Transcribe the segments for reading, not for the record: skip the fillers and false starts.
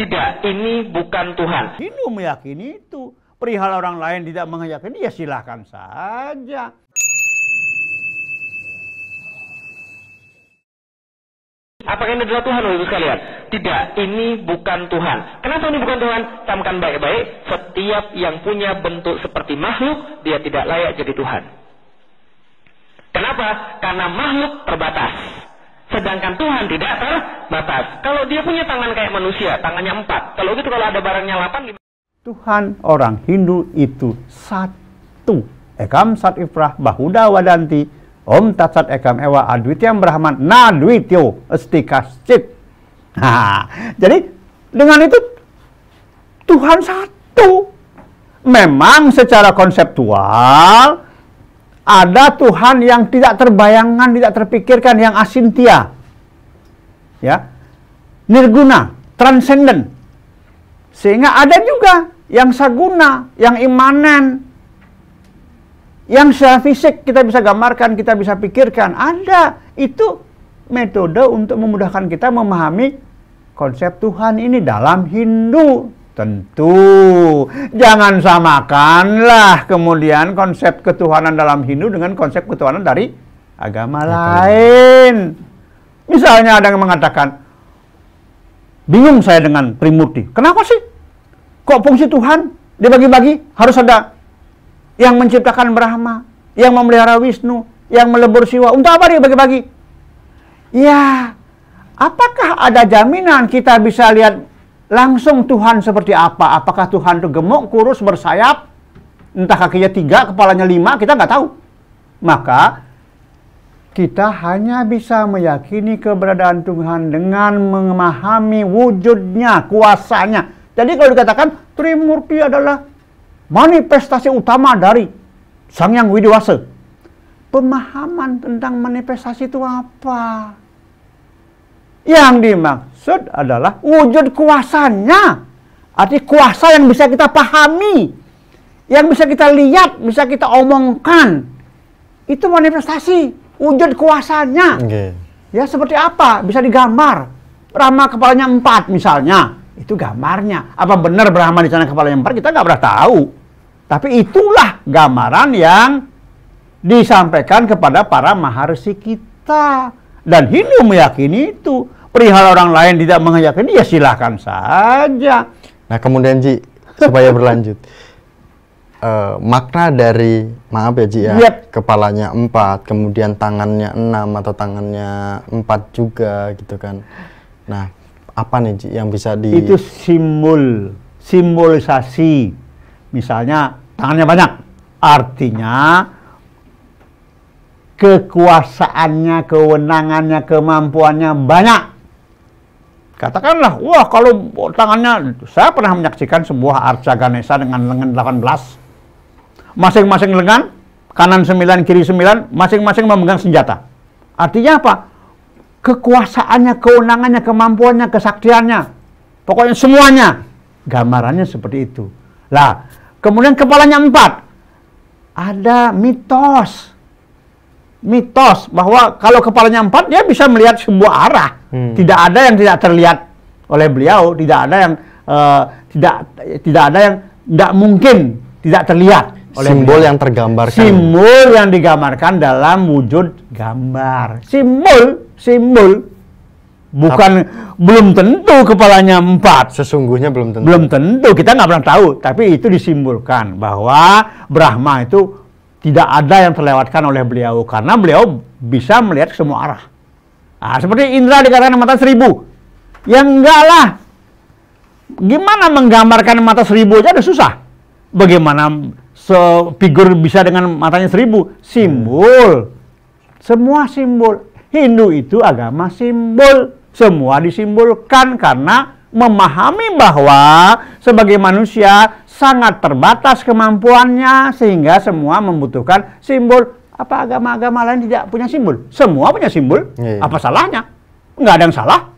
Tidak, ini bukan Tuhan. Hindu meyakini itu. Perihal orang lain tidak meyakini, ya silahkan saja. Apakah ini adalah Tuhan, Bapak sekalian? Tidak, ini bukan Tuhan. Kenapa ini bukan Tuhan? Camkan baik-baik, setiap yang punya bentuk seperti makhluk, dia tidak layak jadi Tuhan. Kenapa? Karena makhluk terbatas. Sedangkan Tuhan tidak terbatas. Kalau dia punya tangan kayak manusia, tangannya 4. Kalau gitu, kalau ada barangnya 8, Tuhan orang Hindu itu satu. Ekam Sat Ifrah Bahuda Wadanti Om Tat Sat Ekam Ewa Adwityam Brahman Nadwityo Esti Kaschit. Nah, jadi dengan itu Tuhan satu. Memang secara konseptual ada Tuhan yang tidak terbayangkan, tidak terpikirkan, yang asintia, ya, nirguna, transenden. Sehingga ada juga yang saguna, yang imanen, yang secara fisik kita bisa gambarkan, kita bisa pikirkan. Ada. Itu metode untuk memudahkan kita memahami konsep Tuhan ini dalam Hindu. Tentu jangan samakanlah kemudian konsep ketuhanan dalam Hindu dengan konsep ketuhanan dari agama lain. Misalnya ada yang mengatakan, bingung saya dengan Trimurti. Kenapa sih? Kok fungsi Tuhan dibagi-bagi? Harus ada yang menciptakan Brahma, yang memelihara Wisnu, yang melebur Siwa. Untuk apa dia bagi-bagi? Ya, apakah ada jaminan kita bisa lihat langsung Tuhan seperti apa? Apakah Tuhan itu gemuk, kurus, bersayap? Entah kakinya 3, kepalanya 5, kita nggak tahu. Maka kita hanya bisa meyakini keberadaan Tuhan dengan memahami wujudnya, kuasanya. Jadi kalau dikatakan Trimurti adalah manifestasi utama dari Sang Hyang Widiwasa, pemahaman tentang manifestasi itu apa? Yang dimaksud adalah wujud kuasanya. Arti kuasa yang bisa kita pahami, yang bisa kita lihat, bisa kita omongkan. Itu manifestasi wujud kuasanya. Ya, seperti apa? Bisa digambar. Brahma kepalanya 4 misalnya. Itu gambarnya. Apa benar Brahma di sana kepalanya 4? Kita nggak pernah tahu. Tapi itulah gambaran yang disampaikan kepada para maharsi kita. Dan Hindu meyakini itu. Perihal orang lain tidak meyakini, ya silahkan saja. Nah kemudian Ji, supaya berlanjut, makna dari, maaf ya Ji ya, kepalanya 4, kemudian tangannya 6 atau tangannya 4 juga gitu kan. Nah apa nih Ji yang bisa di... Itu simbolisasi. Misalnya tangannya banyak, artinya kekuasaannya, kewenangannya, kemampuannya banyak. Katakanlah, wah kalau tangannya, saya pernah menyaksikan sebuah arca Ganesha dengan lengan 18. Masing-masing lengan, kanan 9, kiri 9, masing-masing memegang senjata. Artinya apa? Kekuasaannya, kewenangannya, kemampuannya, kesaktiannya. Pokoknya semuanya. Gambarannya seperti itu. Lah, kemudian kepalanya 4. Ada mitos. Mitos bahwa kalau kepalanya 4 dia bisa melihat sebuah arah. Tidak ada yang tidak terlihat oleh beliau, tidak ada yang tidak ada yang tidak mungkin tidak terlihat oleh simbol beliau. Yang tergambarkan. Simbol yang digambarkan dalam wujud gambar. Simbol bukan belum tentu kepalanya 4. Sesungguhnya belum tentu. Belum tentu, kita nggak pernah tahu, tapi itu disimbolkan bahwa Brahma itu tidak ada yang terlewatkan oleh beliau, karena beliau bisa melihat ke semua arah. Nah, seperti Indra dikatakan mata 1000. Ya enggak lah. Gimana menggambarkan mata 1000 aja udah susah. Bagaimana figur bisa dengan matanya 1000? Simbol. Semua simbol. Hindu itu agama simbol. Semua disimbolkan karena memahami bahwa sebagai manusia sangat terbatas kemampuannya, sehingga semua membutuhkan simbol. Apa agama-agama lain tidak punya simbol? Semua punya simbol. Apa salahnya? Nggak ada yang salah.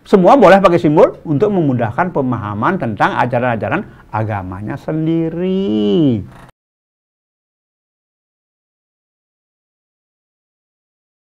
Semua boleh pakai simbol untuk memudahkan pemahaman tentang ajaran-ajaran agamanya sendiri.